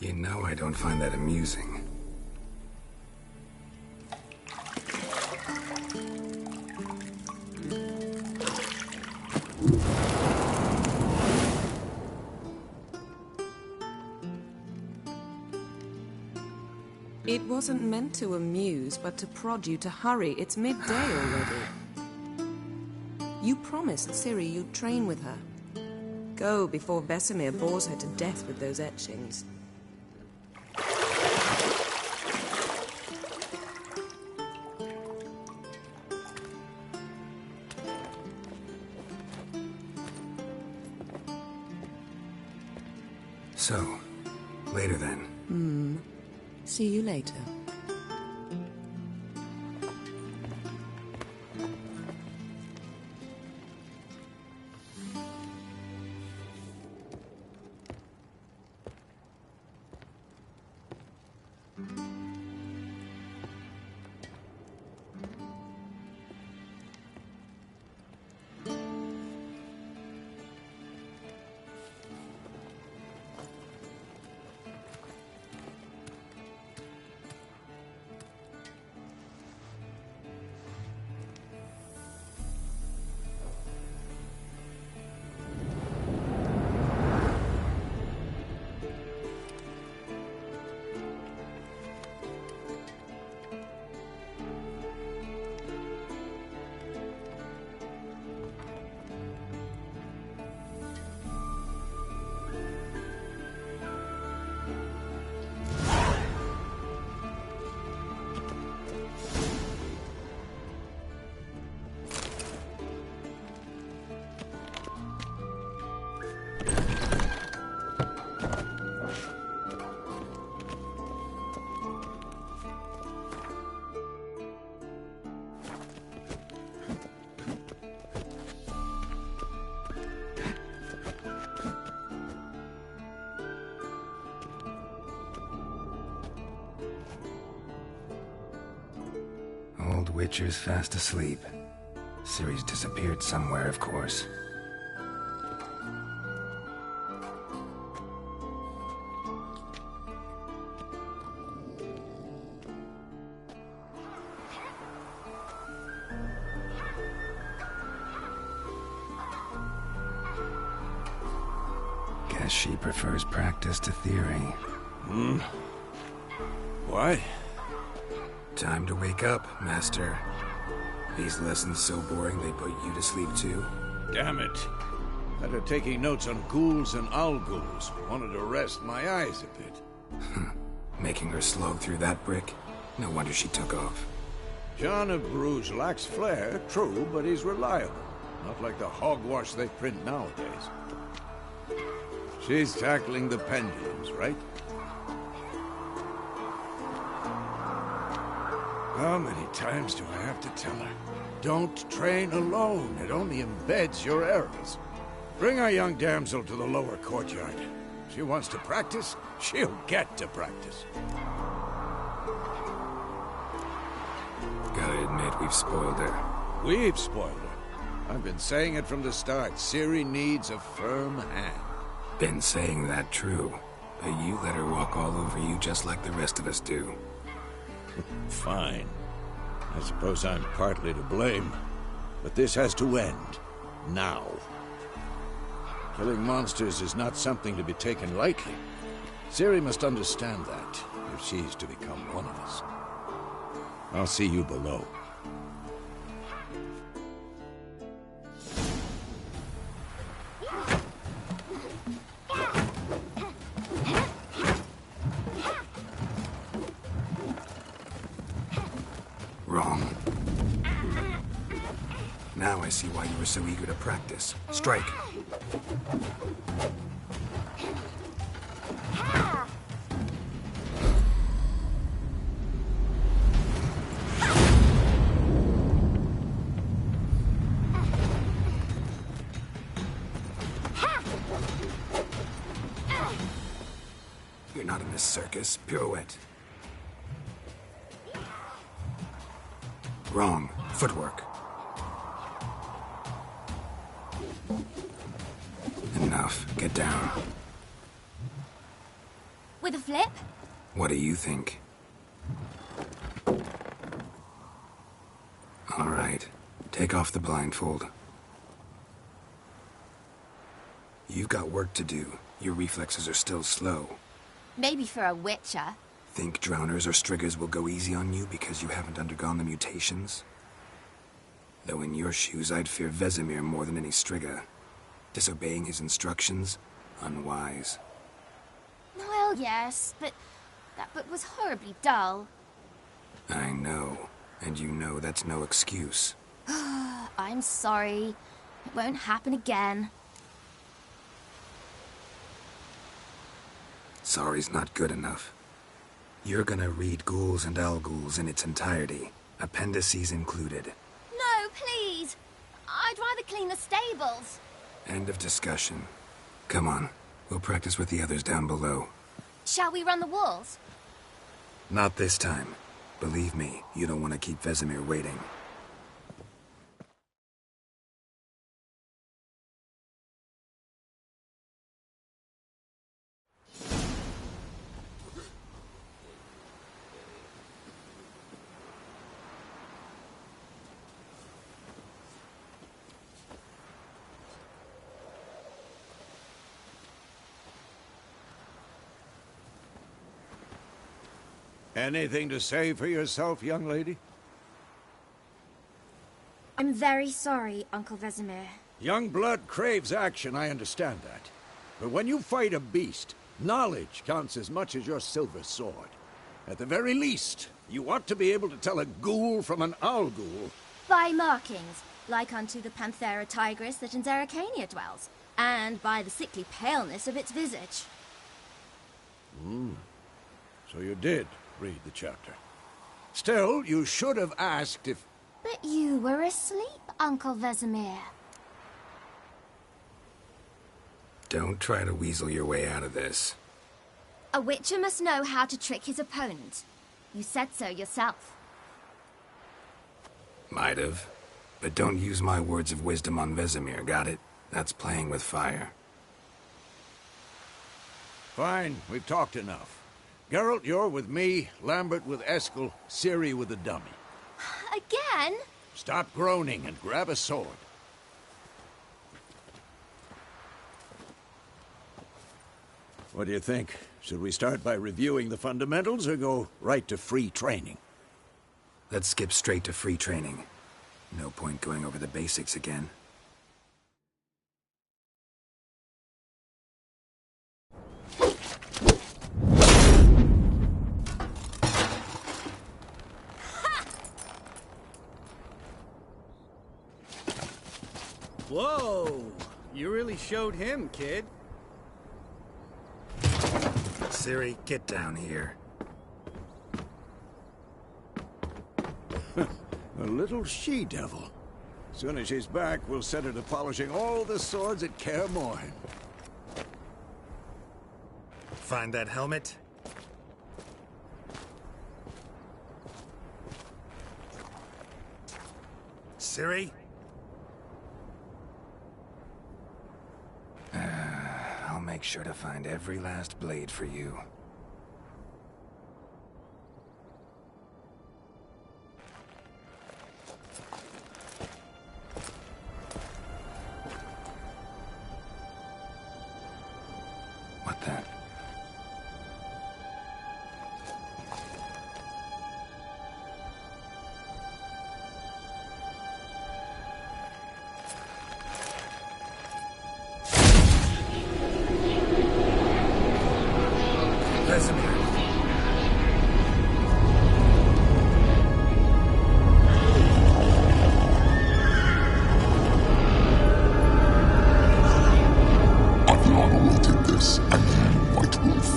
You know I don't find that amusing. It wasn't meant to amuse, but to prod you to hurry. It's midday already. You promised Ciri you'd train with her. Go before Vesemir bores her to death with those etchings. So, later then. See you later. Old Witcher's fast asleep. Ciri's disappeared somewhere, of course. Guess she prefers practice to theory. Why? Time to wake up, Master. These lessons so boring they put you to sleep too? Damn it. After taking notes on ghouls and owl ghouls, wanted to rest my eyes a bit. Making her slog through that brick? No wonder she took off. John of Bruges lacks flair, true, but he's reliable. Not like the hogwash they print nowadays. She's tackling the pendulums, right? How many times do I have to tell her? Don't train alone. It only embeds your errors. Bring our young damsel to the lower courtyard. She wants to practice, she'll get to practice. Gotta admit, we've spoiled her. We've spoiled her. I've been saying it from the start. Ciri needs a firm hand. Been saying that true, but you let her walk all over you just like the rest of us do. Fine. I suppose I'm partly to blame. But this has to end. Now. Killing monsters is not something to be taken lightly. Ciri must understand that, if she's to become one of us. I'll see you below. Wrong. Now I see why you were so eager to practice. Strike. You're not in a circus. Pirouette. Wrong. Footwork. Enough. Get down. With a flip? What do you think? All right. Take off the blindfold. You've got work to do. Your reflexes are still slow. Maybe for a witcher. Think drowners or striggers will go easy on you because you haven't undergone the mutations? Though in your shoes, I'd fear Vesemir more than any strigger. Disobeying his instructions? Unwise. Well, yes, but that book was horribly dull. I know. And you know that's no excuse. I'm sorry. It won't happen again. Sorry's not good enough. You're gonna read Ghouls and Al-Ghouls in its entirety, appendices included. No, please! I'd rather clean the stables. End of discussion. Come on, we'll practice with the others down below. Shall we run the walls? Not this time. Believe me, you don't want to keep Vesemir waiting. Anything to say for yourself, young lady? I'm very sorry, Uncle Vesemir. Young blood craves action, I understand that. But when you fight a beast, knowledge counts as much as your silver sword. At the very least, you ought to be able to tell a ghoul from an owl-ghoul. By markings, like unto the Panthera tigris that in Zeracania dwells, and by the sickly paleness of its visage. So you did read the chapter. Still, you should have asked if... But you were asleep, Uncle Vesemir. Don't try to weasel your way out of this. A witcher must know how to trick his opponent. You said so yourself. Might have. But don't use my words of wisdom on Vesemir, got it? That's playing with fire. Fine, we've talked enough. Geralt, you're with me, Lambert with Eskel, Ciri with the dummy. Again? Stop groaning and grab a sword. What do you think? Should we start by reviewing the fundamentals or go right to free training? Let's skip straight to free training. No point going over the basics again. Whoa! You really showed him, kid. Ciri, get down here. A little she-devil. Soon as she's back, we'll set her to polishing all the swords at Kaer Morhen. Find that helmet? Ciri? I'll make sure to find every last blade for you. What the? Vesemir. Aviana will take this, and you, White Wolf.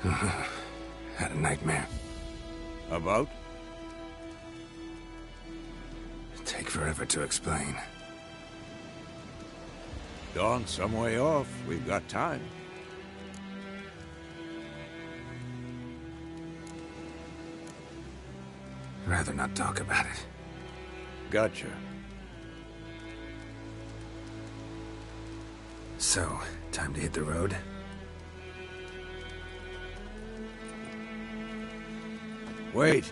right? Had a nightmare. About? Take forever to explain. Gone some way off. We've got time. Rather not talk about it. Gotcha. So, time to hit the road? Wait.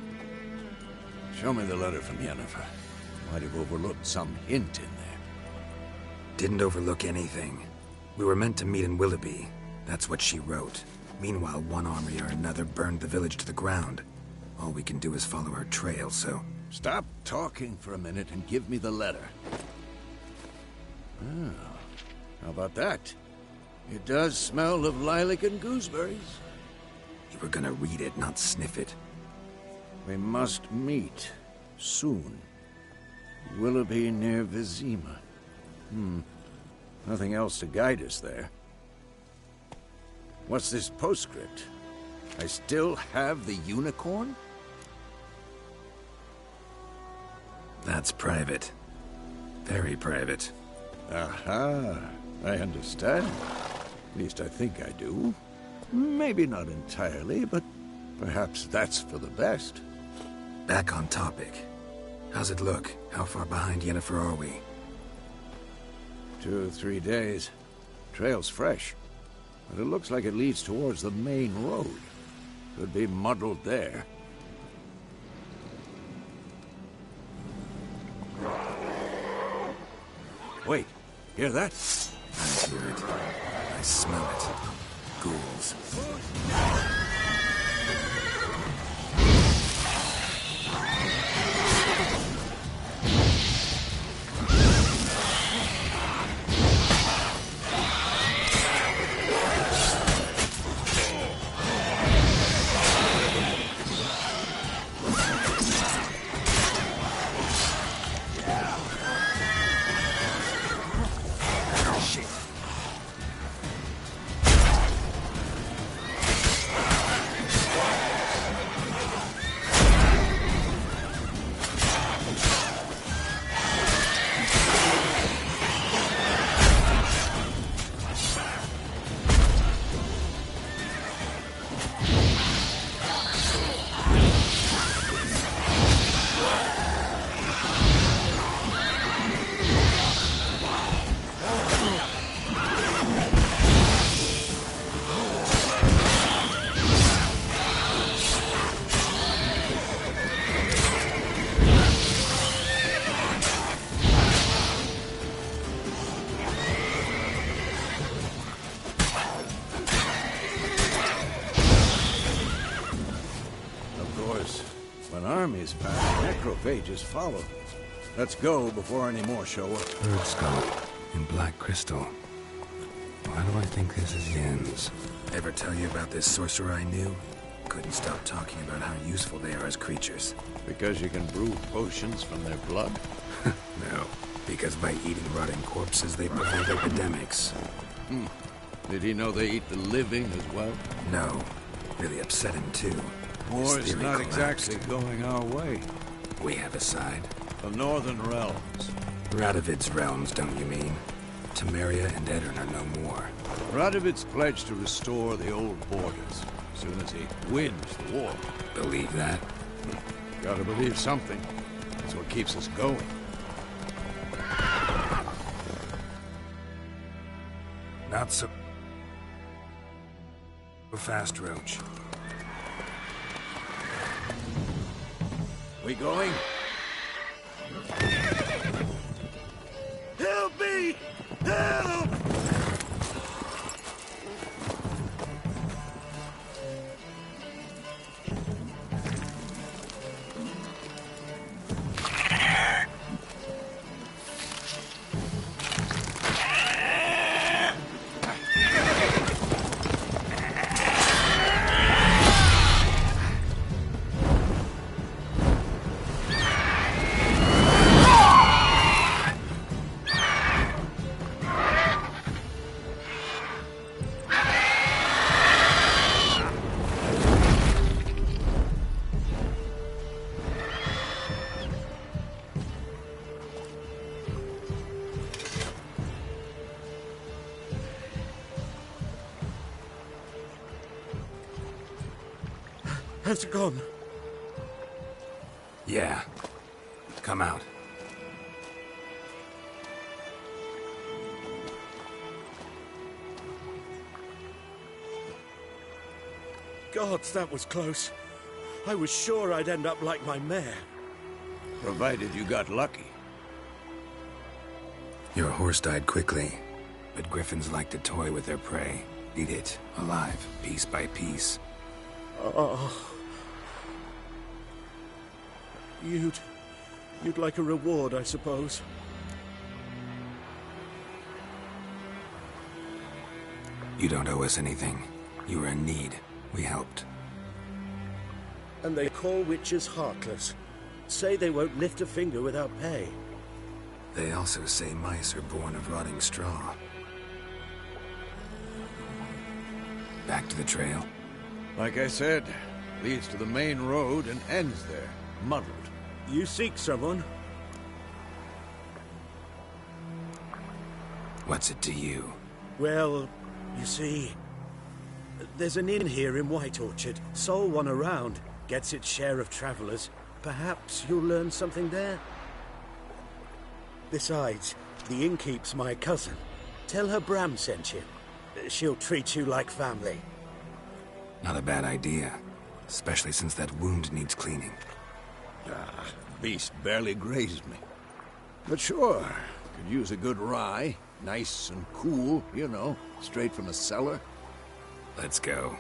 Show me the letter from Yennefer. Might have overlooked some hint in there. Didn't overlook anything. We were meant to meet in Willoughby. That's what she wrote. Meanwhile, one army or another burned the village to the ground. All we can do is follow her trail, so... Stop talking for a minute and give me the letter. Ah, how about that? It does smell of lilac and gooseberries. You were gonna read it, not sniff it. We must meet. Soon. Willoughby near Vizima. Nothing else to guide us there. What's this postscript? I still have the unicorn? That's private. Very private. Aha, I understand. At least I think I do. Maybe not entirely, but perhaps that's for the best. Back on topic. How's it look? How far behind Yennefer are we? 2 or 3 days. Trail's fresh, but it looks like it leads towards the main road. Could be muddled there. Wait, hear that? I hear it. I smell it. Ghouls. Armies pass, necrophages follow. Let's go before any more show up. Bird skull in black crystal. Why do I think this is Yen's? Ever tell you about this sorcerer I knew? Couldn't stop talking about how useful they are as creatures. Because you can brew potions from their blood? No, because by eating rotting corpses they prevent epidemics. Did he know they eat the living as well? No, really upset him too. War's not exactly going our way. We have a side. The Northern Realms. Radovid's realms, don't you mean? Temeria and Edirn are no more. Radovid's pledged to restore the old borders as soon as he wins the war. Believe that? Gotta believe something. That's what keeps us going. Not so fast, Roach. We going? Help me! Help! Has it gone? Yeah. Come out. Gods, that was close. I was sure I'd end up like my mare. Provided you got lucky. Your horse died quickly, but griffins like to toy with their prey. Eat it, alive, piece by piece. Oh. You'd like a reward, I suppose. You don't owe us anything. You were in need. We helped. And they call witches heartless. Say they won't lift a finger without pay. They also say mice are born of rotting straw. Back to the trail. Like I said, leads to the main road and ends there, muddled. You seek someone? What's it to you? Well, you see, there's an inn here in White Orchard. Sole one around. Gets its share of travelers. Perhaps you'll learn something there? Besides, the innkeep's my cousin. Tell her Bram sent you. She'll treat you like family. Not a bad idea. Especially since that wound needs cleaning. Beast barely grazed me. But sure, could use a good rye. Nice and cool, you know, straight from a cellar. Let's go.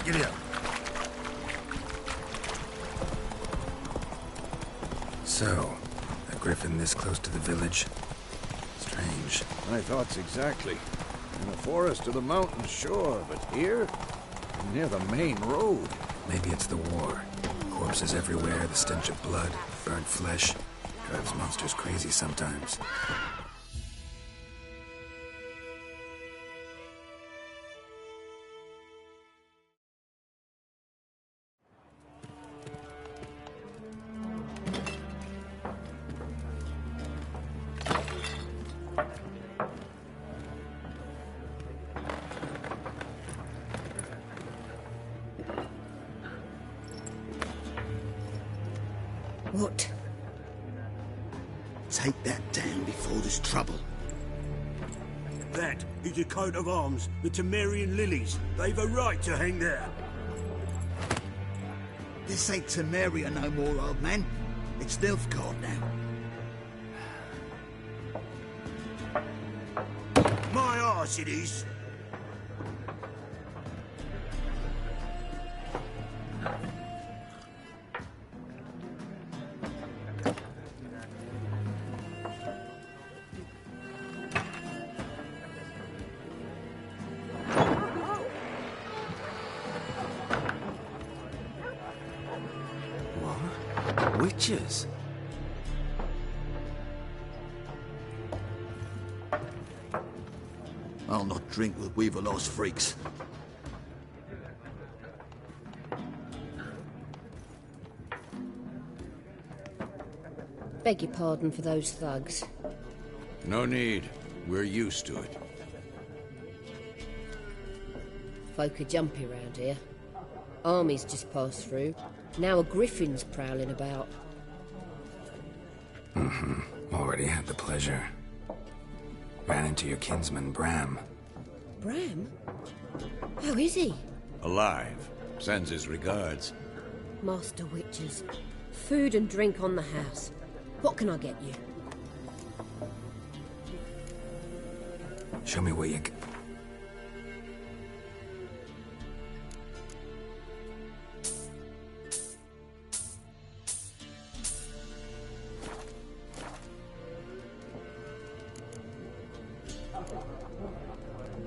Giddy up. So, a griffin this close to the village? Strange. My thoughts exactly. In the forest or the mountains, sure, but here? Near the main road. Maybe it's the war. Corpses everywhere, the stench of blood, burnt flesh. Drives monsters crazy sometimes. What? Take that down before there's trouble. That is a coat of arms, the Temerian lilies. They've a right to hang there. This ain't Temeria no more, old man. It's Nilfgaard now. My arse it is. Witches? I'll not drink with Weaverlost freaks. Beg your pardon for those thugs. No need. We're used to it. Folk are jumpy round here. Armies just passed through. Now a griffin's prowling about. Already had the pleasure. Ran into your kinsman, Bram. Bram? How is he? Alive. Sends his regards. Master Witches. Food and drink on the house. What can I get you? Show me where you...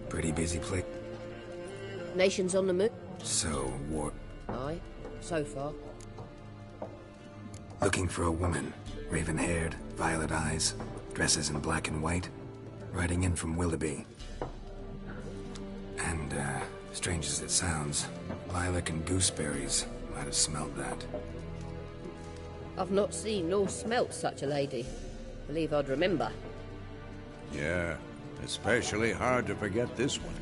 Pretty busy place. Nation's on the move? So, war... Aye, so far. Looking for a woman. Raven-haired, violet eyes, dresses in black and white. Riding in from Willoughby. And, Strange as it sounds, lilac and gooseberries might have smelled that. I've not seen nor smelt such a lady. Believe I'd remember. Yeah, especially hard to forget this one.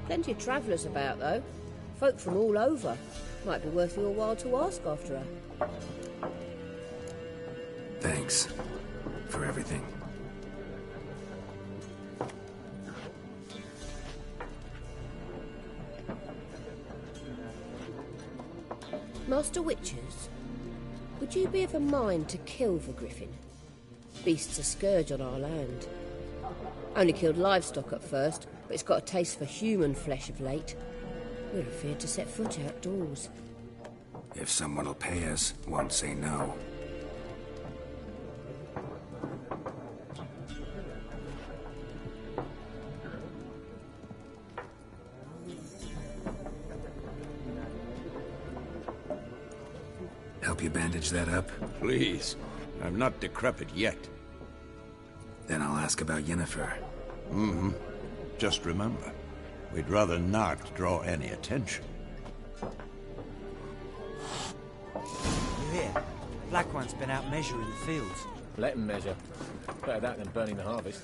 Plenty of travellers about, though. Folk from all over. Might be worth your while to ask after her. Thanks for everything. Master Witchers, would you be of a mind to kill the griffin? Beast's a scourge on our land. Only killed livestock at first, but it's got a taste for human flesh of late. We're afraid to set foot outdoors. If someone will pay us, won't say no. Help you bandage that up? Please. I'm not decrepit yet. Then I'll ask about Yennefer. Mm-hmm. Just remember, we'd rather not draw any attention. You hear? Black One's been out measuring the fields. Let him measure. Better that than burning the harvest.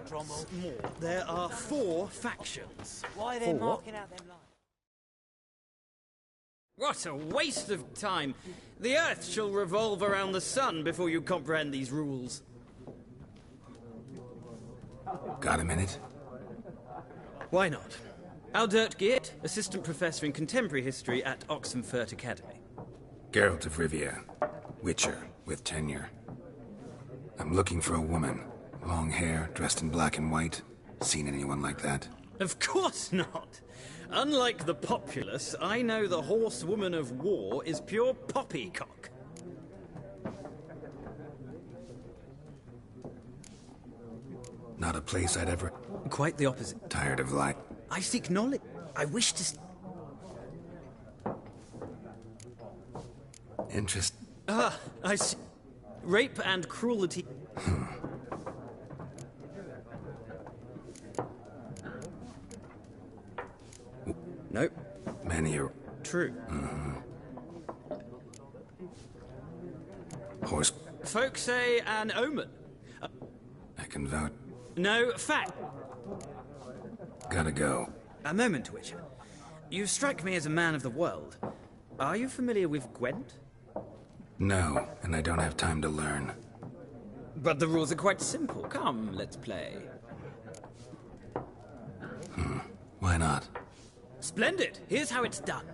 Drommel. More. There are 4 factions. Why are they marking out them lines? What a waste of time! The Earth shall revolve around the sun before you comprehend these rules. Got a minute? Why not? Aldert Geert, Assistant Professor in Contemporary History at Oxenfurt Academy. Geralt of Rivia, Witcher with tenure. I'm looking for a woman. Long hair, dressed in black and white. Seen anyone like that? Of course not! Unlike the populace, I know the horsewoman of war is pure poppycock. Not a place I'd ever... Quite the opposite. Tired of life. I seek knowledge. I wish to... Interest... Ah, I see. Rape and cruelty... Nope. Many are... True. Horse... Folk say an omen. I can vouch. No, fact. Gotta go. A moment, Witcher. You strike me as a man of the world. Are you familiar with Gwent? No, and I don't have time to learn. But the rules are quite simple. Come, let's play. Why not? Splendid! Here's how it's done.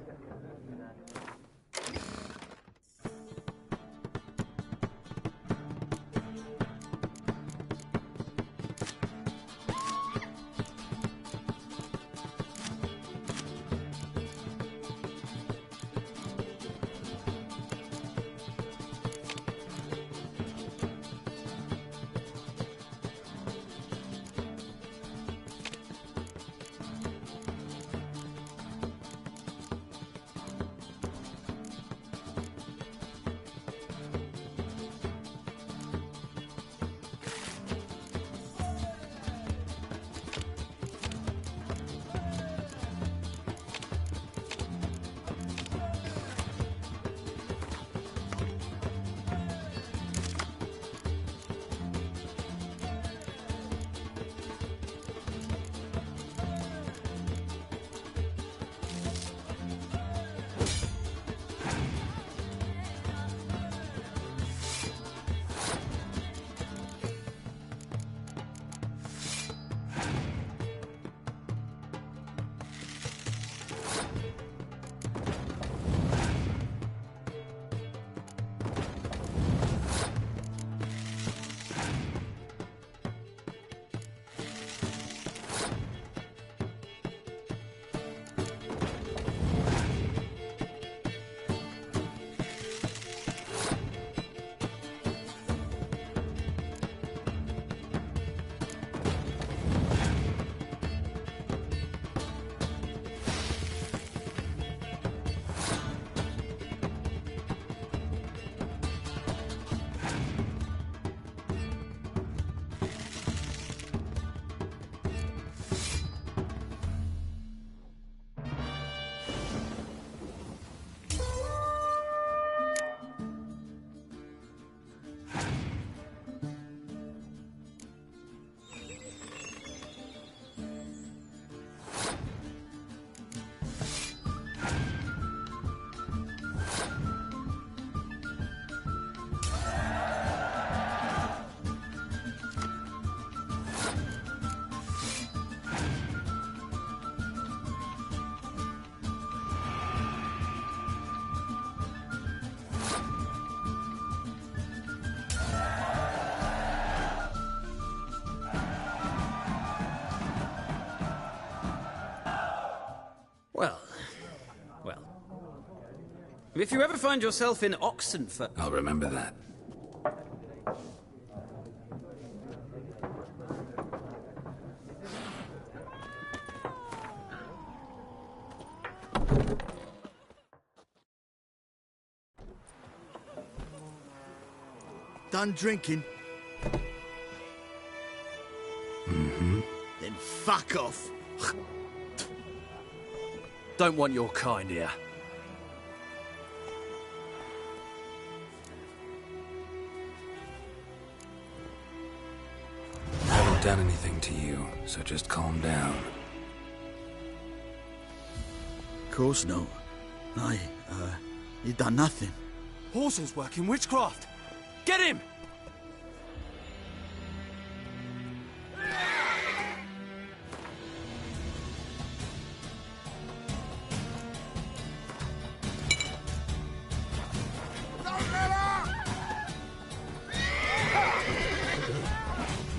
If you ever find yourself in Oxenford... I'll remember that. Done drinking? Mm-hmm. Then fuck off. Don't want your kind here. I haven't done anything to you, so just calm down. Of course no. You done nothing. Horses work in witchcraft. Get him!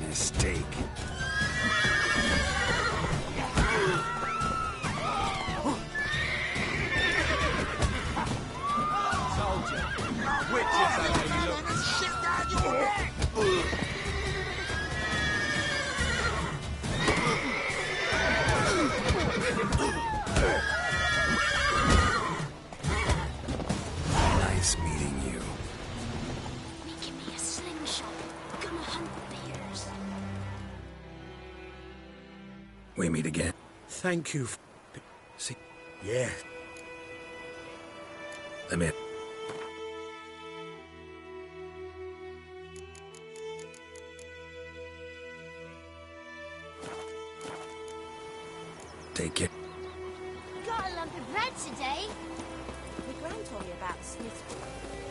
Mistake. Nice meeting you. Making me a slingshot. Gonna hunt bears. We meet again. Thank you. See, yeah. I'm in. Take care. Got a lump of bread today. My gran told me about the Smith's boy.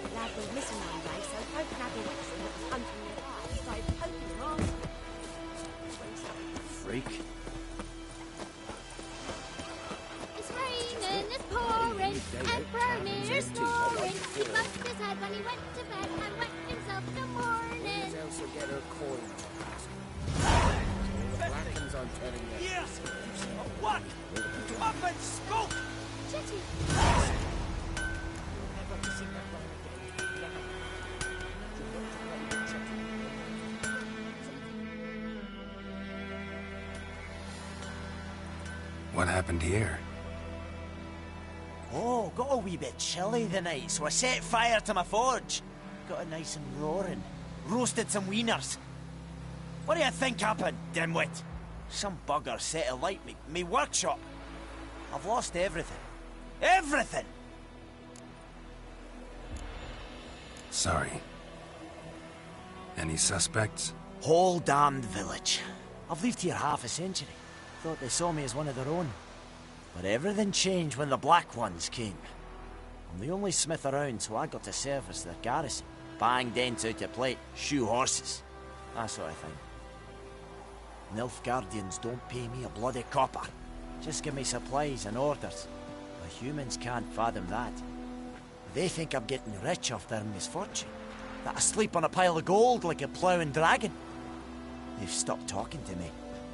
The lad was missing one day, so folk nabbing accident was hunting nearby. He started poking him on. Freak. It's raining, it's pouring, and Bernie's snoring. He bumped his head when he went to bed and wet himself in the morning. Also get her coin. I'm telling you. Yes! What? Up and smoke! Chitty. What happened here? Oh, got a wee bit chilly the night, so I set fire to my forge. Got it nice and roaring. Roasted some wieners. What do you think happened, dimwit? Some bugger set alight me workshop. I've lost everything. Everything! Sorry. Any suspects? Whole damned village. I've lived here half a century. Thought they saw me as one of their own. But everything changed when the Black Ones came. I'm the only smith around, so I got to service their garrison. Bang dents out of plate, shoe horses. That sort of thing. Nilfgaardians don't pay me a bloody copper. Just give me supplies and orders. The humans can't fathom that. They think I'm getting rich off their misfortune. That I sleep on a pile of gold like a ploughing dragon. They've stopped talking to me.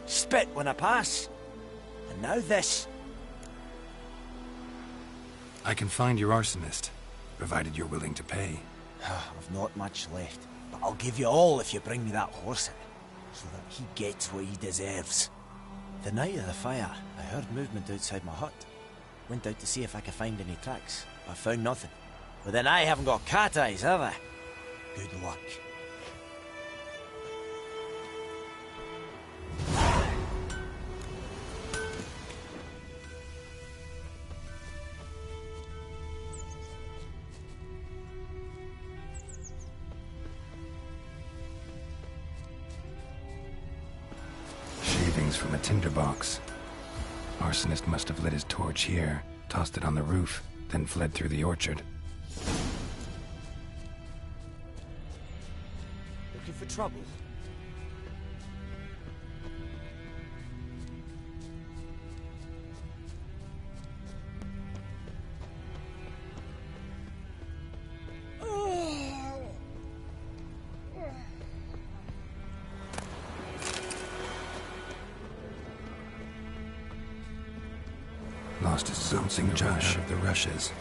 Spit when I pass. And now this. I can find your arsonist, provided you're willing to pay. I've not much left, but I'll give you all if you bring me that horse in, so that he gets what he deserves. The night of the fire, I heard movement outside my hut. Went out to see if I could find any tracks, but found nothing. But then I haven't got cat eyes, have I? Good luck. From a tinderbox. Arsonist must have lit his torch here, tossed it on the roof, then fled through the orchard. Looking for trouble? Lost his bouncing Josh of the rushes.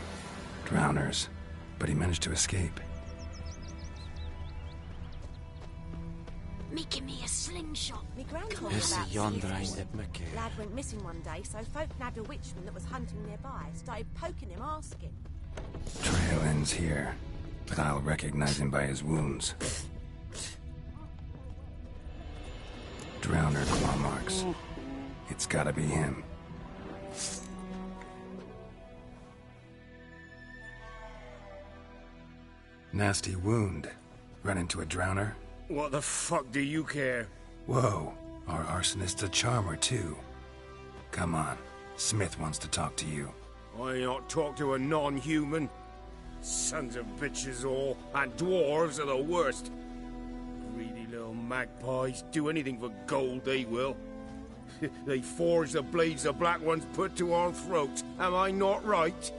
Drowners. But he managed to escape. Making me a slingshot. Me gran told me This about yonder Smith. ain't it, Mickey? Lad went missing one day, so folk nabbed a witchman that was hunting nearby. Started poking him, asking. Trail ends here, but I'll recognize him by his wounds. Drowner claw marks. It's gotta be him. Nasty wound. Run into a drowner? What the fuck do you care? Whoa, our arsonist's a charmer too. Come on, Smith wants to talk to you. I not talk to a non-human. Sons of bitches all, and dwarves are the worst. Greedy little magpies, do anything for gold, they will. They forge the blades the black ones put to our throats. Am I not right?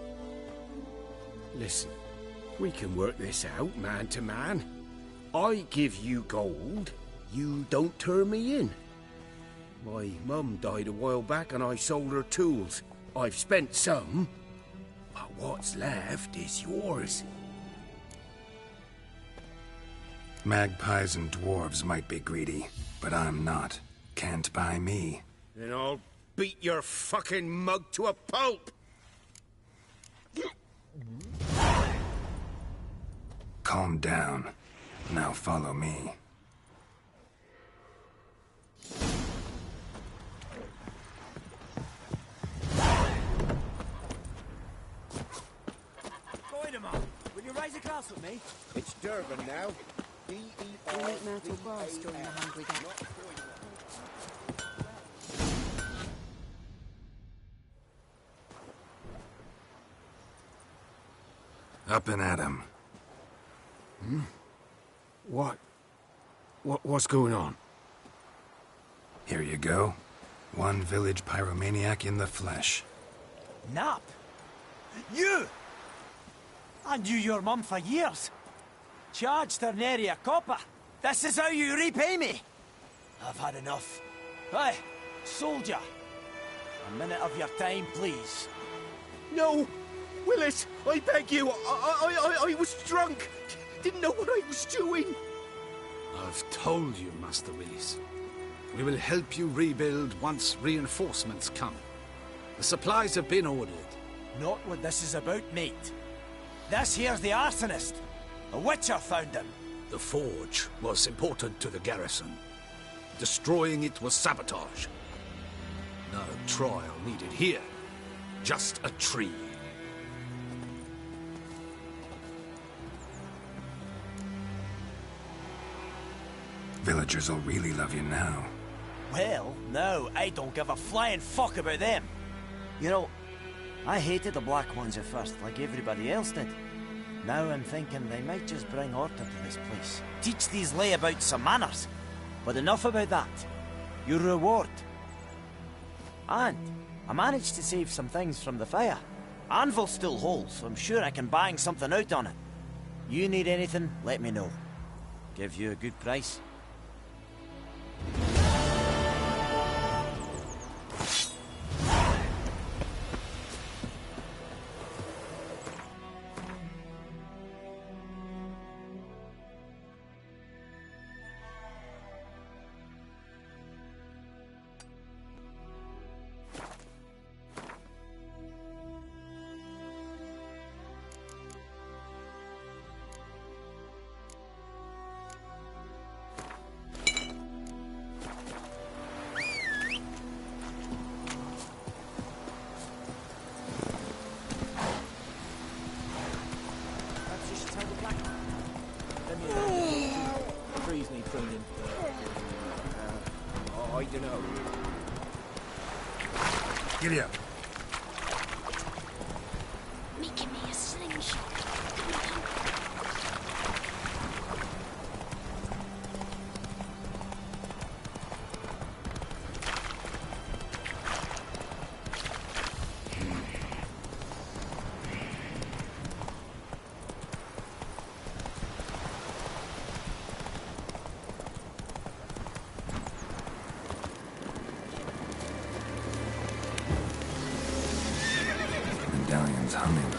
Listen, we can work this out, man to man. I give you gold, you don't turn me in. My mum died a while back and I sold her tools. I've spent some, but what's left is yours. Magpies and dwarves might be greedy, but I'm not. Can't buy me. Then I'll beat your fucking mug to a pulp! Calm down. Now follow me. Goidemar, will you raise a glass with me? It's Durban now. We'll eat myrtle grass during the hungry gap. Up and at him. Hmm? What's going on? Here you go. One village pyromaniac in the flesh. Nap? You? I knew your mum for years. Charged her nary a copper. This is how you repay me. I've had enough. Hey, soldier. A minute of your time, please. No! Willis, I beg you, I was drunk. Didn't know what I was doing. I've told you, Master Willis. We will help you rebuild once reinforcements come. The supplies have been ordered. Not what this is about, mate. This here's the arsonist. A witcher found him. The forge was important to the garrison. Destroying it was sabotage. No trial needed here. Just a tree. Villagers will really love you now. Well, no, I don't give a flying fuck about them. You know, I hated the Black Ones at first, like everybody else did. Now I'm thinking they might just bring order to this place. Teach these layabouts some manners. But enough about that. Your reward. And I managed to save some things from the fire. Anvil's still whole, so I'm sure I can bang something out on it. You need anything, let me know. Give you a good price. I don't know. Giddy up. Making me a slingshot. Medallion's humming.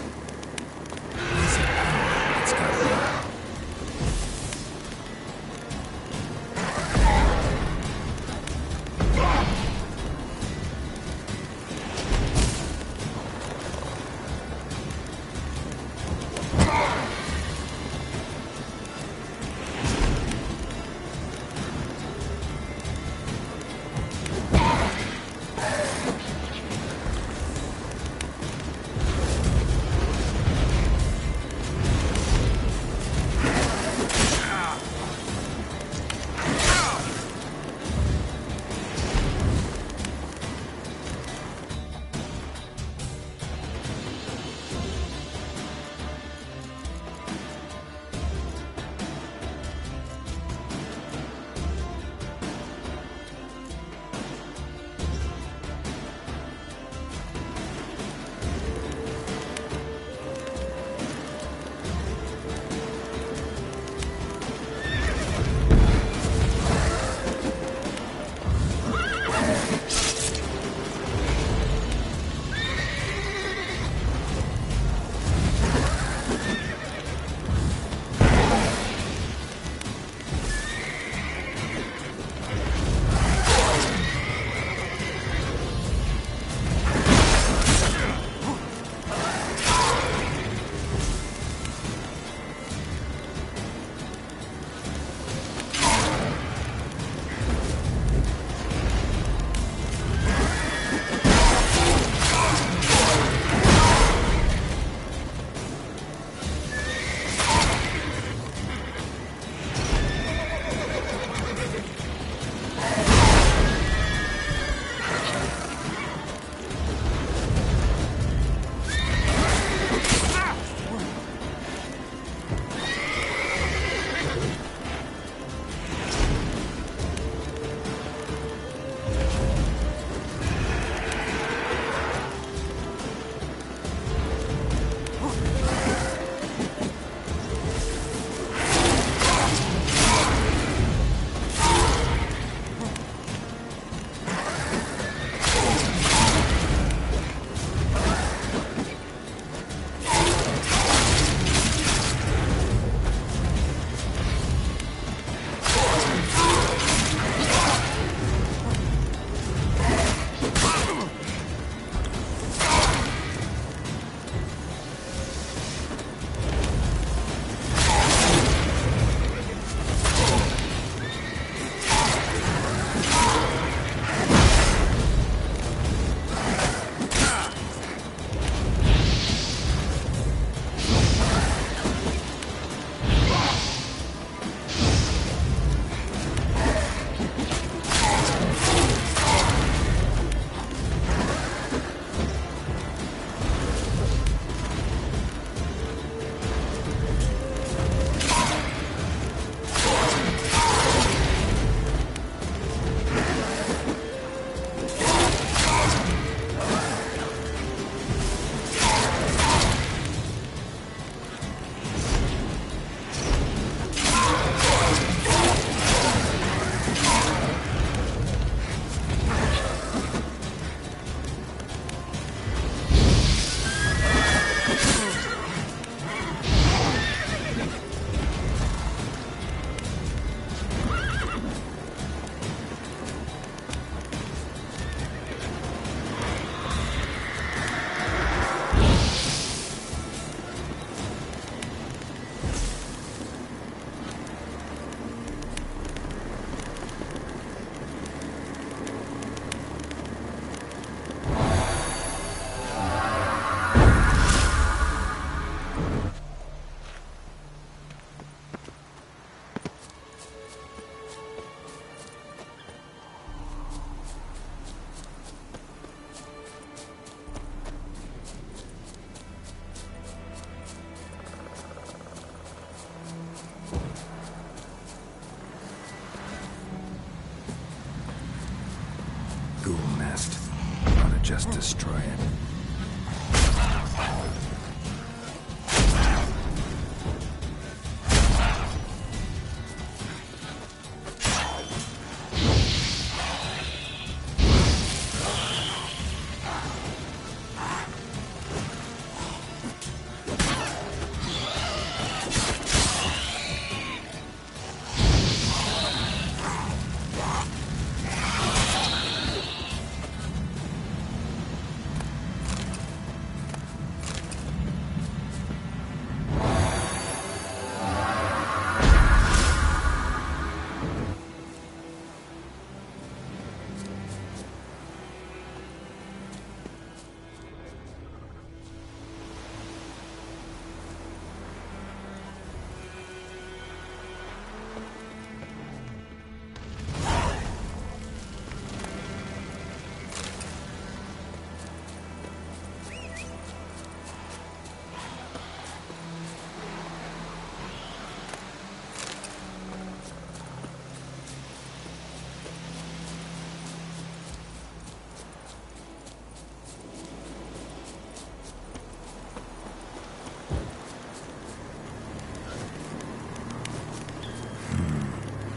just destroy it.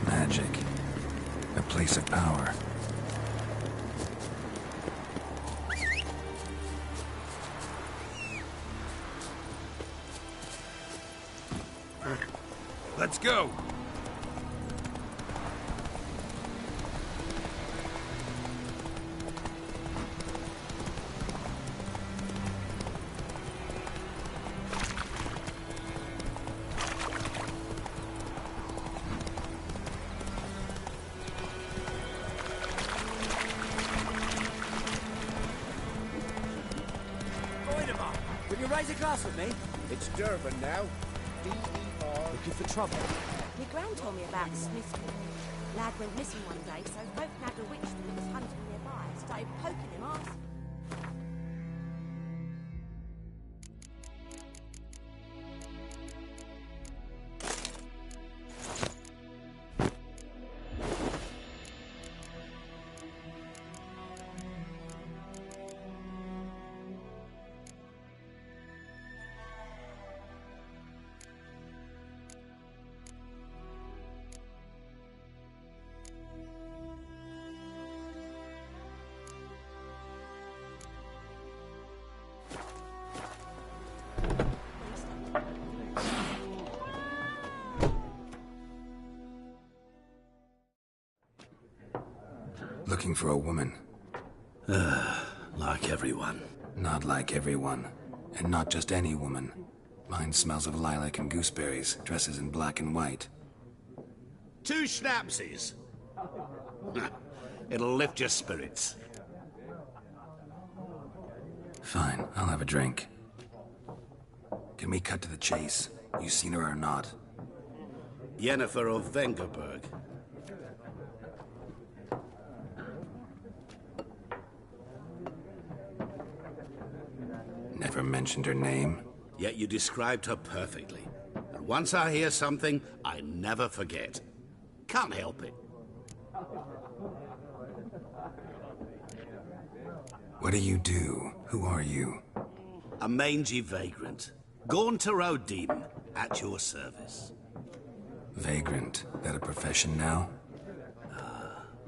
Magic. A place of power. Let's go! Will you raise a glass with me? It's Durban now. D-E-R. Looking for trouble? My gran told me about the Smith's boy. Lad went missing one day, so folk nabbed a witch that was hunting nearby. Started poking him, asking. Looking for a woman. Like everyone. Not like everyone. And not just any woman. Mine smells of lilac and gooseberries, dresses in black and white. 2 schnapsies. It'll lift your spirits. Fine, I'll have a drink. Can we cut to the chase? You seen her or not? Yennefer of Vengerberg. Never mentioned her name. Yet you described her perfectly. And once I hear something, I never forget. Can't help it. What do you do? Who are you? A mangy vagrant. Gone to Rodim, at your service. Vagrant. That a profession now?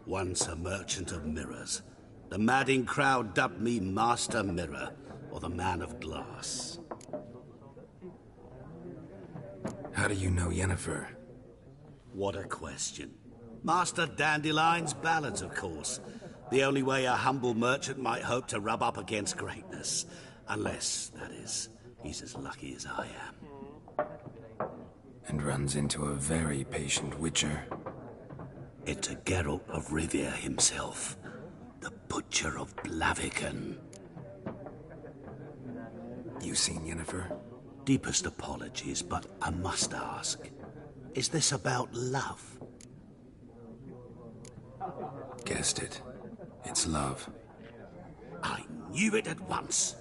Once a merchant of mirrors. The madding crowd dubbed me Master Mirror, or the Man of Glass. How do you know Yennefer? What a question. Master Dandelion's ballads, of course. The only way a humble merchant might hope to rub up against greatness. Unless, that is, he's as lucky as I am. And runs into a very patient witcher. It's a Geralt of Rivia himself. The Butcher of Blaviken. You seen Yennefer? Deepest apologies, but I must ask. Is this about love? Guessed it. It's love. I knew it at once.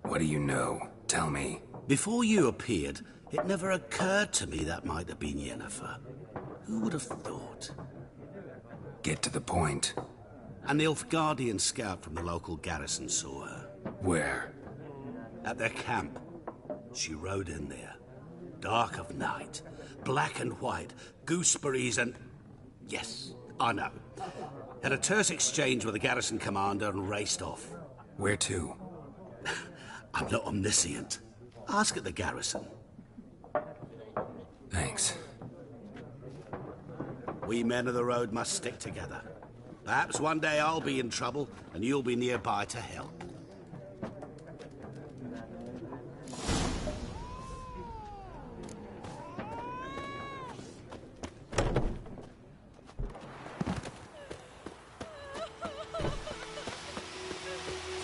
What do you know? Tell me. Before you appeared, it never occurred to me that might have been Yennefer. Who would have thought? Get to the point. An Nilfgaardian scout from the local garrison saw her. Where? At their camp. She rode in there. Dark of night. Black and white. Gooseberries and... Yes, I know. Had a terse exchange with the garrison commander and raced off. Where to? I'm not omniscient. Ask at the garrison. Thanks. We men of the road must stick together. Perhaps one day I'll be in trouble and you'll be nearby to help.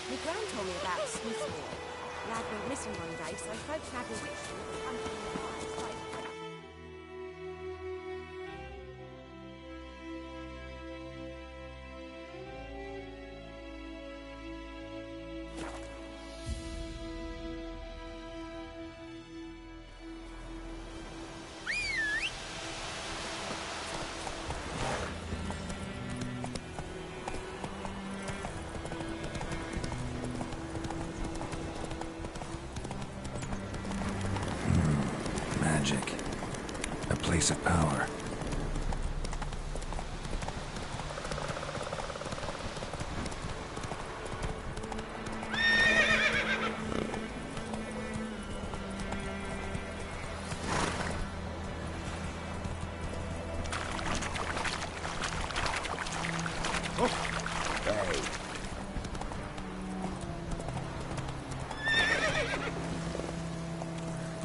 My gran told me about the Smith's War. Lad went missing one day, so folks had a witch and it was hunting in the woods. Magic. A place of power.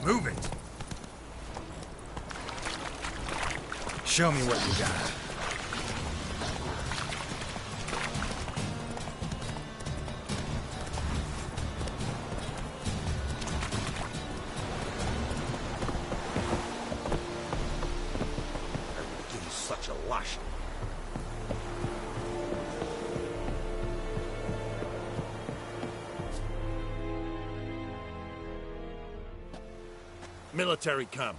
Move it! Show me what you got. I would give you such a lashing. Military camp.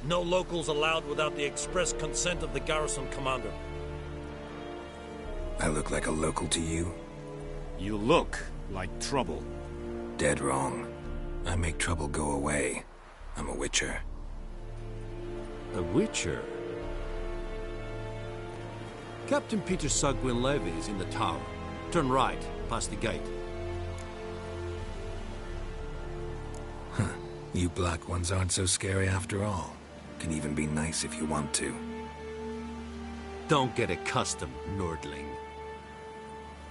No locals allowed without the express consent of the garrison commander. I look like a local to you? You look like trouble. Dead wrong. I make trouble go away. I'm a witcher. A witcher? Captain Peter Sagwin Levy is in the tower. Turn right, past the gate. You black ones aren't so scary after all. Can even be nice if you want to. Don't get accustomed, Nordling.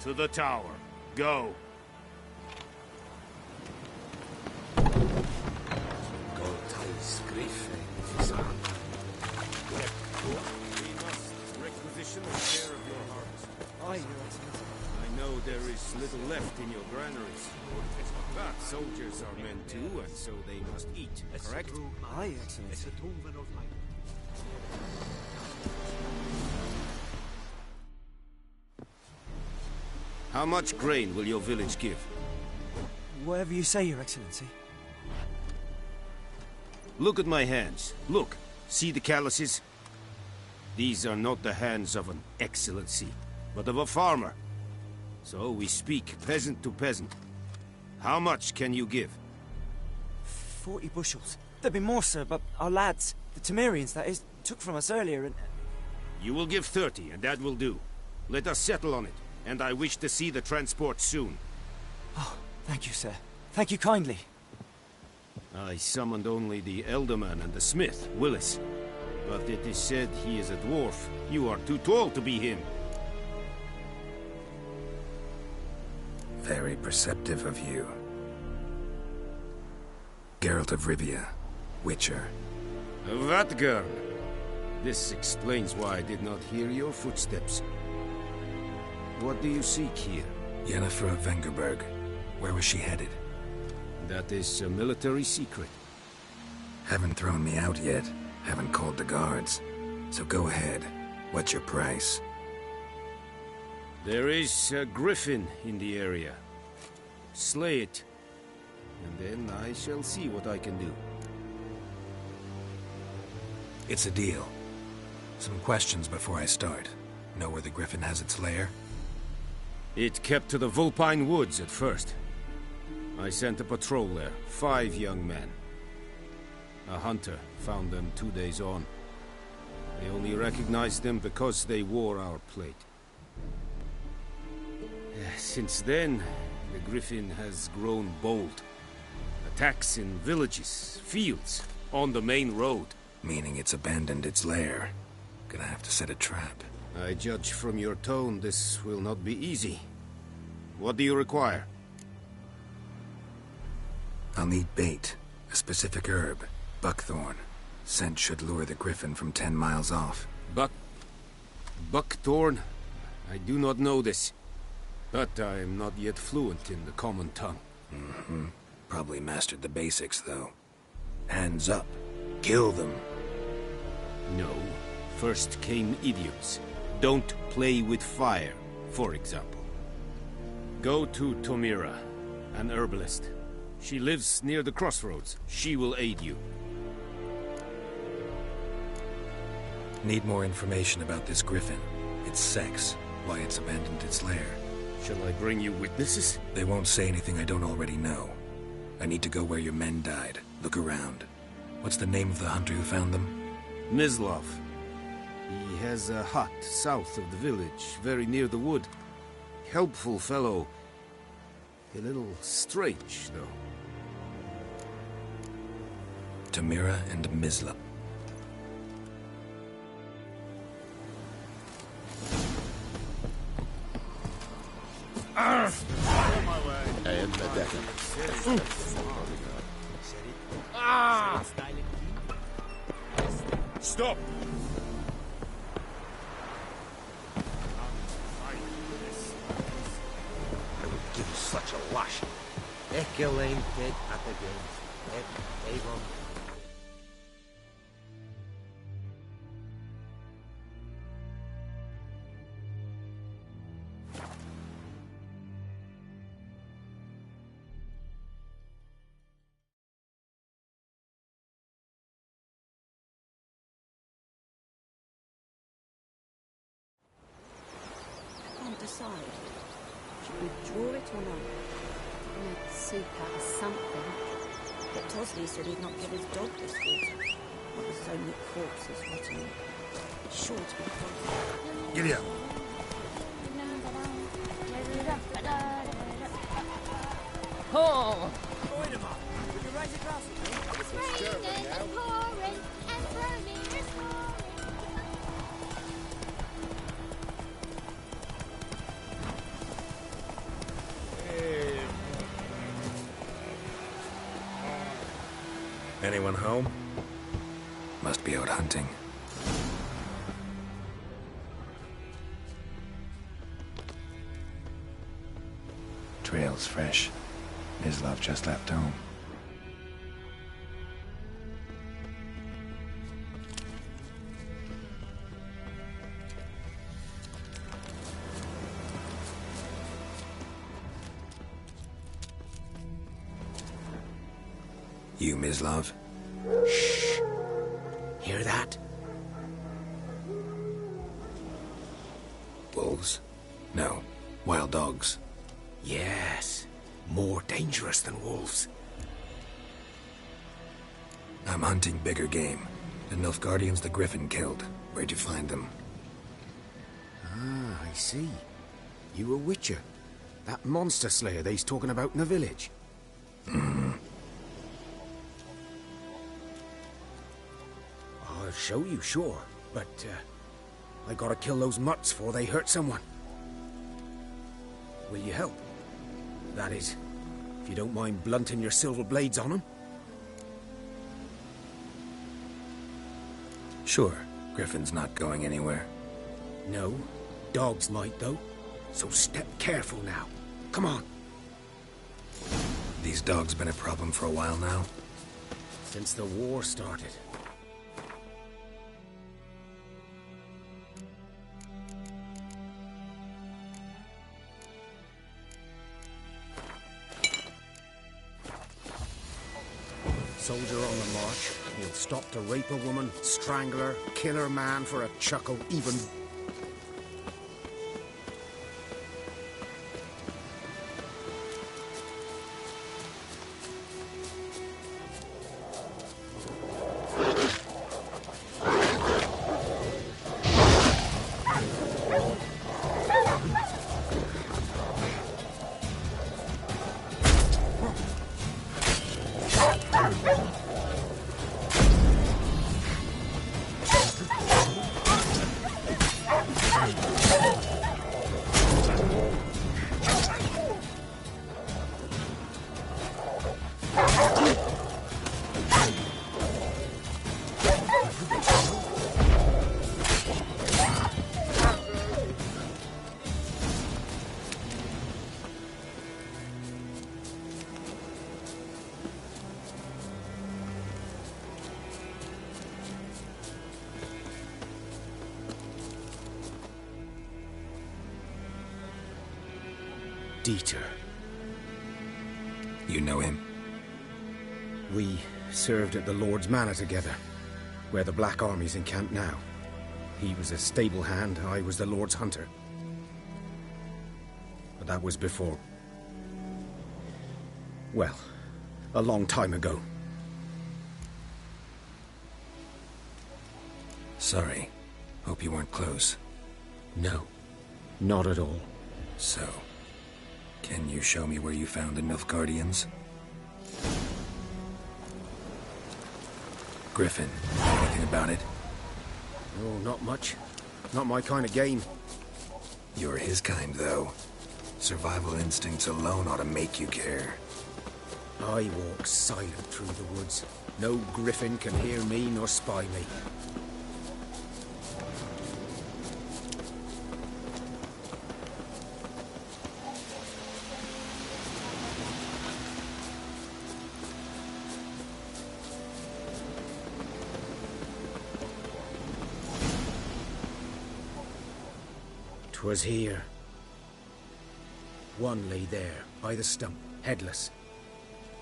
To the tower. Go. We must requisition a share of your harvest. Aye, Your Excellency. I know there is little left in your granaries. But soldiers are men too, and so they must eat, correct? Aye, Excellency. How much grain will your village give? Whatever you say, Your Excellency. Look at my hands. Look. See the calluses? These are not the hands of an excellency, but of a farmer. So we speak peasant to peasant. How much can you give? 40 bushels. There'd be more, sir, but our lads, the Temerians, that is, took from us earlier and... You will give 30, and that will do. Let us settle on it, and I wish to see the transport soon. Oh, thank you, sir. Thank you kindly. I summoned only the Elderman and the smith, Willis. But it is said he is a dwarf. You are too tall to be him. Very perceptive of you. Geralt of Rivia, Witcher. Vatgern! This explains why I did not hear your footsteps. What do you seek here? Yennefer of Vengerberg. Where was she headed? That is a military secret. Haven't thrown me out yet. Haven't called the guards. So go ahead. What's your price? There is a griffin in the area. Slay it. And then I shall see what I can do. It's a deal. Some questions before I start. Know where the griffin has its lair? It kept to the Vulpine Woods at first. I sent a patrol there, 5 young men. A hunter found them 2 days on. They only recognized them because they wore our plate. Since then, the Griffin has grown bold. Attacks in villages, fields, on the main road. Meaning it's abandoned its lair. Gonna have to set a trap. I judge from your tone this will not be easy. What do you require? I'll need bait. A specific herb. Buckthorn. Scent should lure the Griffin from 10 miles off. Buckthorn? I do not know this. But I am not yet fluent in the common tongue. Mm-hmm. Probably mastered the basics, though. Hands up. Kill them. No. First came idioms. Don't play with fire, for example. Go to Tomira, an herbalist. She lives near the crossroads. She will aid you. Need more information about this Griffin. Its sex, why it's abandoned its lair. Shall I bring you witnesses? They won't say anything I don't already know. I need to go where your men died. Look around. What's the name of the hunter who found them? Mislov. He has a hut south of the village, very near the wood. Helpful fellow. A little strange, though. Tomira and Mislov. Stop! I would give you such a lash. Ekelane dead at the games. Avon. Decide. Should we draw it or not? Make soup out of something. But Tosley said he'd not give his dog this water. Well, there's only corpses rotting. It's sure to be dog. Giddy up. Oh! It's raining and pouring and Vermeer's pouring. Anyone home? Must be out hunting. Trail's fresh. Mislov just left home. You, Mislov? Shh. Hear that? Wolves? No. Wild dogs. Yes. More dangerous than wolves. I'm hunting bigger game. The Nilfgaardians the Griffin killed. Where'd you find them? Ah, I see. You a witcher. That monster slayer they's talking about in the village. Mm-hmm. I'll show you, sure. But, I gotta kill those mutts before they hurt someone. Will you help? That is, if you don't mind blunting your silver blades on them. Sure. Griffin's not going anywhere. No. Dogs might, though. So step careful now. Come on. These dogs been a problem for a while now? Since the war started. Soldier on the march. He'll stop to rape a woman, strangle her, kill her man for a chuckle, even... Dieter. You know him? We served at the Lord's Manor together, where the Black Army's encamped now. He was a stable hand, I was the Lord's hunter. But that was before... well, a long time ago. Sorry. Hope you weren't close. No, not at all. So, can you show me where you found the Nilfgaardians? Griffin, know anything about it? Oh, not much. Not my kind of game. You're his kind, though. Survival instincts alone ought to make you care. I walk silent through the woods. No griffin can hear me nor spy me. 'Twas here. One lay there, by the stump, headless.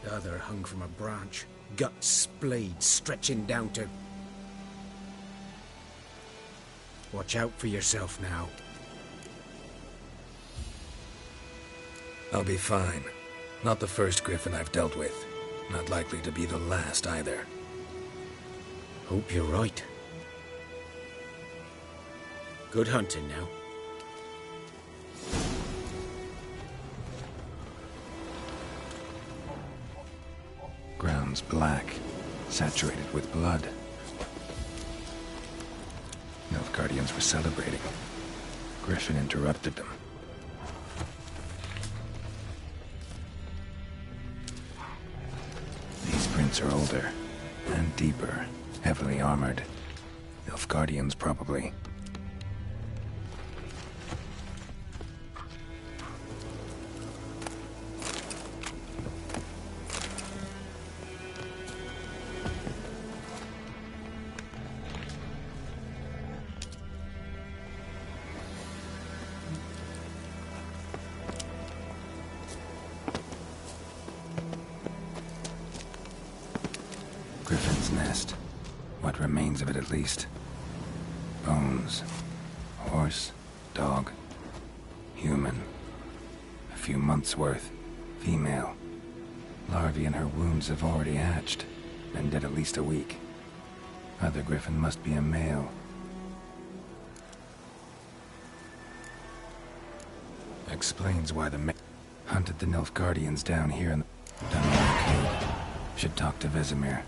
The other hung from a branch, guts splayed, stretching down to... Watch out for yourself now. I'll be fine. Not the first griffin I've dealt with. Not likely to be the last either. Hope you're right. Good hunting now. Ground's black, saturated with blood. Nilfgaardians were celebrating. Griffin interrupted them. These prints are older and deeper, heavily armored. Nilfgaardians, probably. Griffin's nest. What remains of it, at least. Bones. Horse. Dog. Human. A few months' worth. Female. Larvae in her wounds have already hatched. Been dead at least a week. Other griffin must be a male. Explains why the hunted the Nilfgaardians down here in the... Should talk to Vesemir.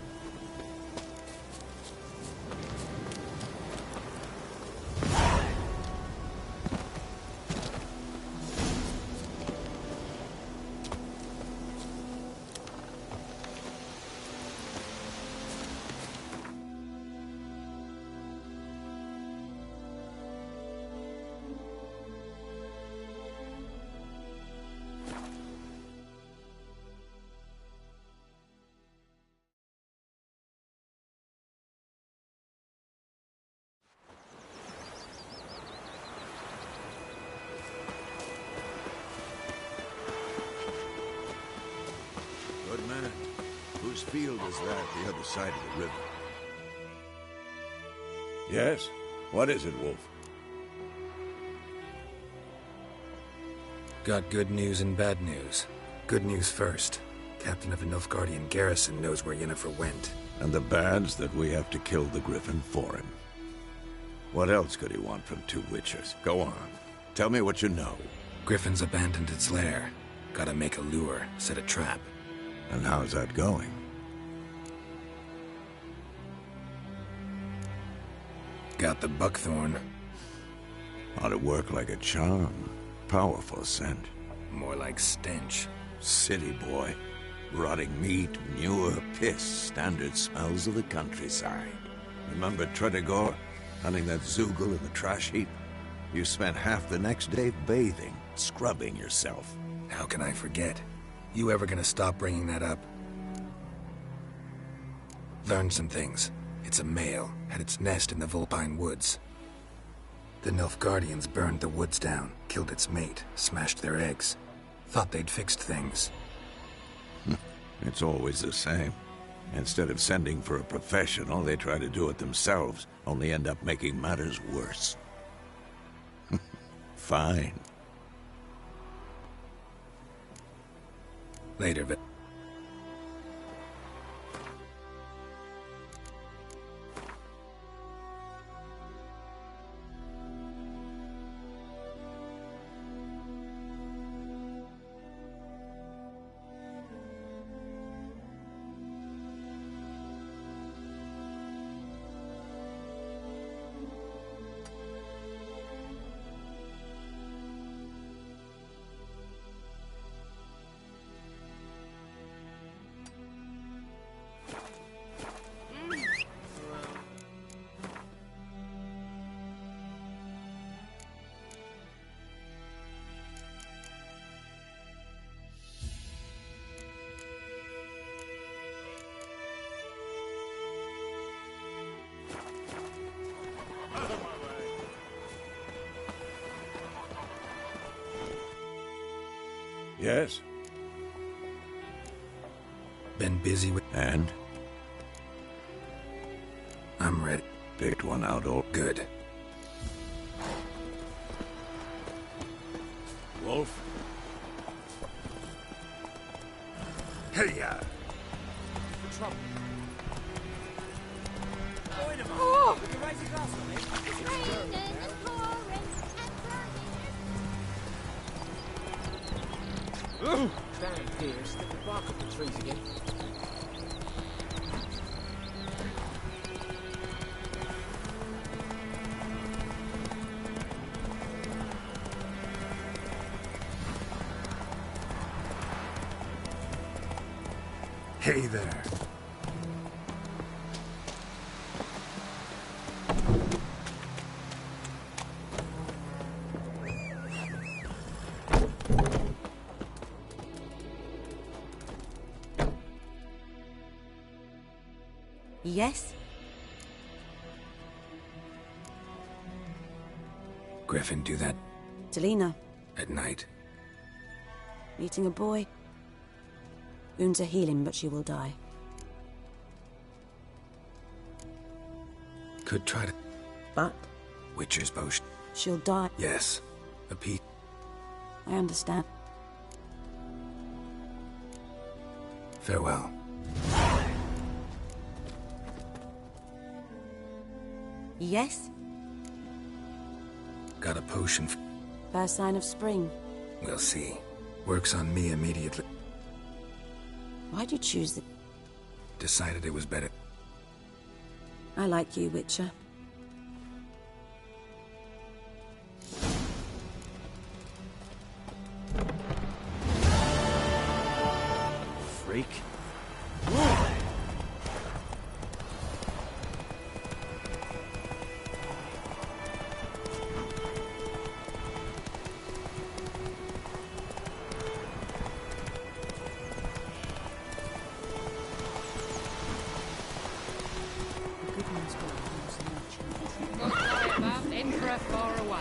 Good man. Whose field is that the other side of the river? Yes? What is it, Wolf? Got good news and bad news. Good news first. Captain of a Nilfgaardian garrison knows where Yennefer went. And the bad's that we have to kill the Griffin for him. What else could he want from two witchers? Go on. Tell me what you know. Griffin's abandoned its lair. Gotta make a lure, set a trap. And how's that going? Got the buckthorn. Ought to work like a charm. Powerful scent. More like stench. City boy. Rotting meat, manure, piss. Standard smells of the countryside. Remember Tretogor? Hunting that Zoogle in the trash heap? You spent half the next day bathing, scrubbing yourself. How can I forget? You ever gonna stop bringing that up? Learned some things. It's a male, had its nest in the Vulpine Woods. The Nilfgaardians burned the woods down, killed its mate, smashed their eggs. Thought they'd fixed things. It's always the same. Instead of sending for a professional, they try to do it themselves, only end up making matters worse. Fine. Later, but... Yes? Been busy with... And? I'm ready. Picked one out all good. Wolf? Hey-ya! Trouble. Oh! Would you raise your glass for me? It's raining, it's pouring, and burning. Damn, Pierce. Get the bark off the trees again. Hey there. Yes? Griffin do that Delina, at night. meeting a boy. Wounds are healing, but she will die. Could try to... But? Witcher's potion. She'll die. Yes. A piece. I understand. Farewell. Yes? Got a potion. First sign of spring. We'll see. Works on me immediately. Why'd you choose the... Decided it was better. I like you, Witcher. Freak. Not fly above, Emperor far away.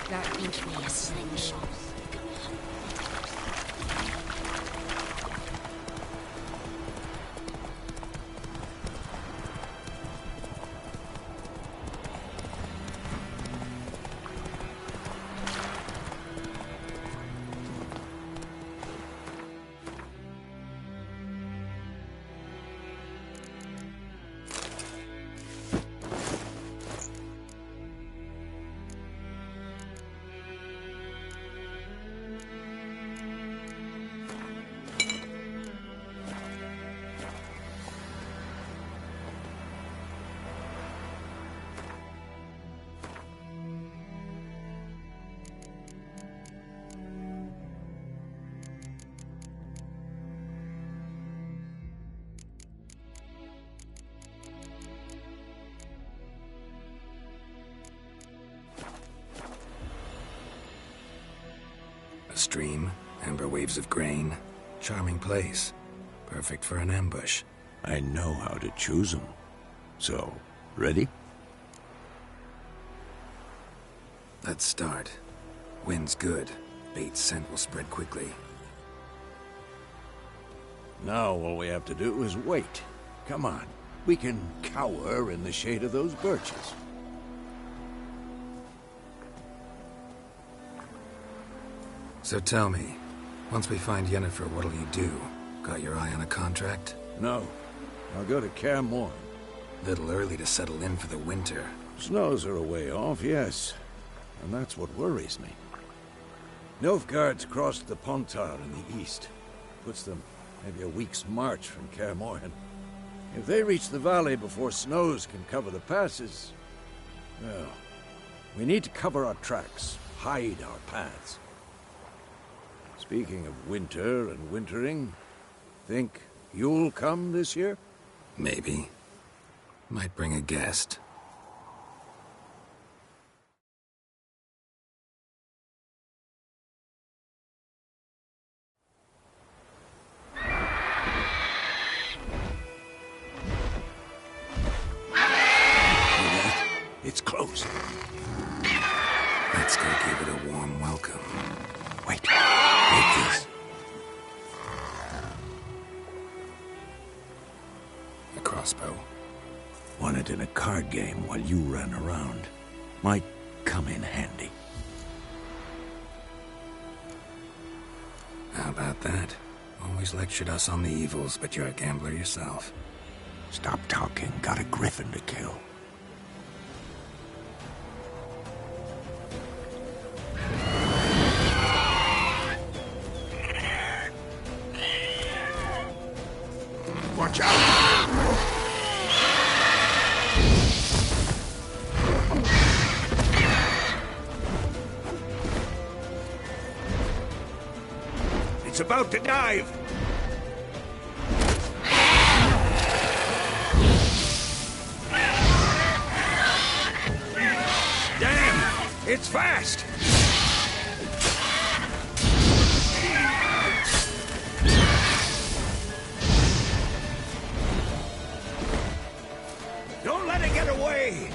That gives me a slingshot. stream, amber waves of grain. Charming place. Perfect for an ambush. I know how to choose them. So, ready? Let's start. Wind's good. Bait's scent will spread quickly. Now all we have to do is wait. Come on. We can cower in the shade of those birches. So tell me, once we find Yennefer, what'll you do? Got your eye on a contract? No. I'll go to Kaer Morhen. Little early to settle in for the winter. Snows are a way off, yes. And that's what worries me. Nilfgaard's crossed the Pontar in the east. Puts them maybe a week's march from Kaer Morhen. If they reach the valley before snows can cover the passes, well, we need to cover our tracks, hide our paths. Speaking of winter and wintering, think you'll come this year? Maybe. Might bring a guest. It's close. Let's go give it a warm welcome. Wait. Take this. A crossbow. Won it in a card game while you ran around. Might come in handy. How about that? Always lectured us on the evils, but you're a gambler yourself. Stop talking. Got a griffin to kill. Watch out! It's about to dive! Damn! It's fast! Don't let it get away!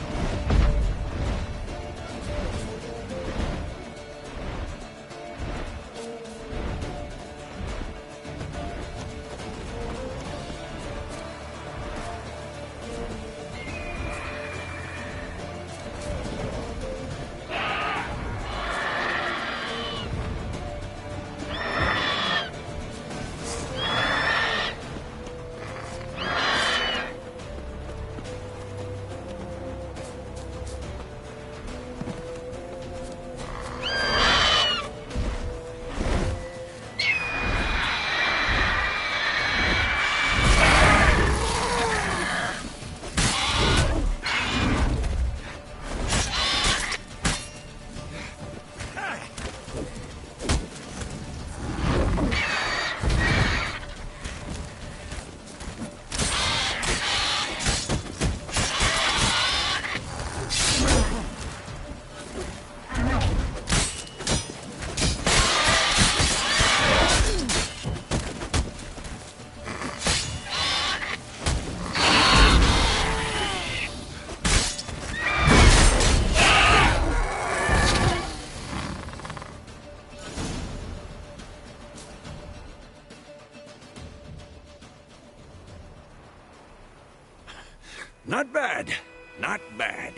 Not bad. Not bad.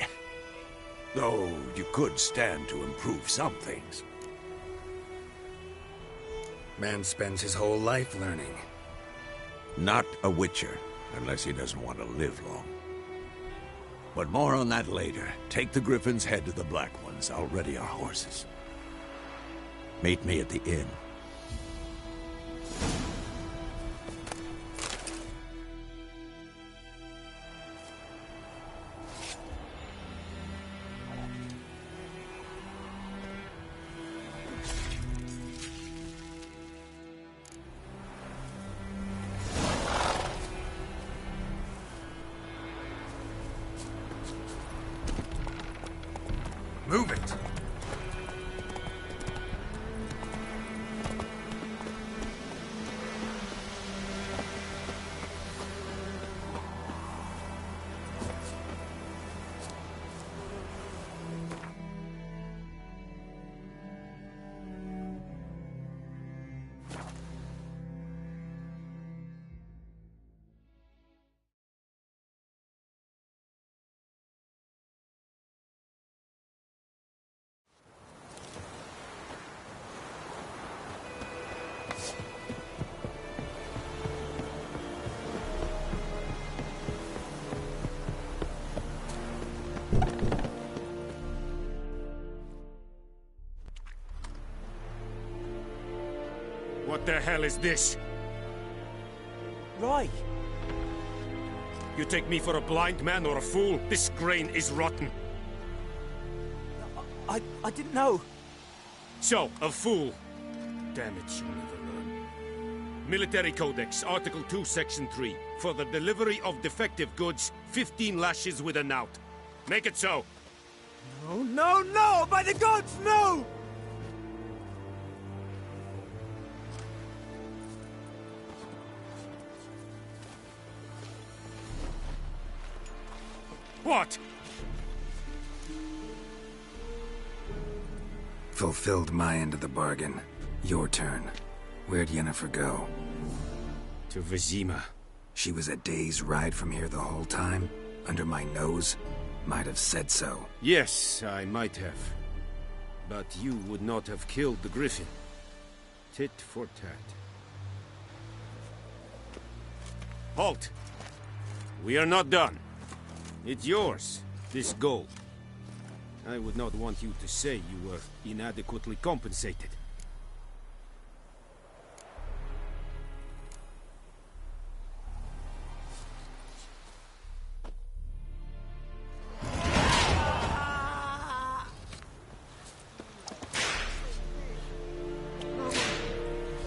Though you could stand to improve some things. Man spends his whole life learning. Not a witcher, unless he doesn't want to live long. But more on that later. Take the Griffin's head to the Black Ones. I'll ready our horses. Meet me at the inn. Move it! What the hell is this? Right. You take me for a blind man or a fool? This grain is rotten. I didn't know. So, a fool. Damn it, you'll never learn. Military Codex, Article 2, Section 3. For the delivery of defective goods, 15 lashes with a knout. Make it so. No, no, no! By the gods, no! What? Fulfilled my end of the bargain. Your turn. Where'd Yennefer go? To Vizima. She was a day's ride from here the whole time? Under my nose? Might have said so. Yes, I might have. But you would not have killed the griffin. Tit for tat. Halt! We are not done. It's yours, this gold. I would not want you to say you were inadequately compensated.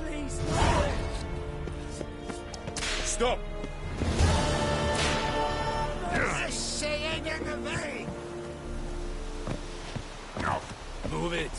Please, no! Stop! There's a saying in the vein. Move it.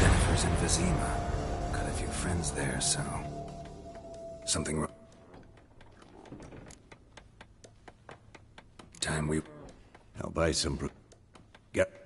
Yennefer's in Vizima. Got a few friends there, so... Something wrong. Time we... I'll buy some... Get...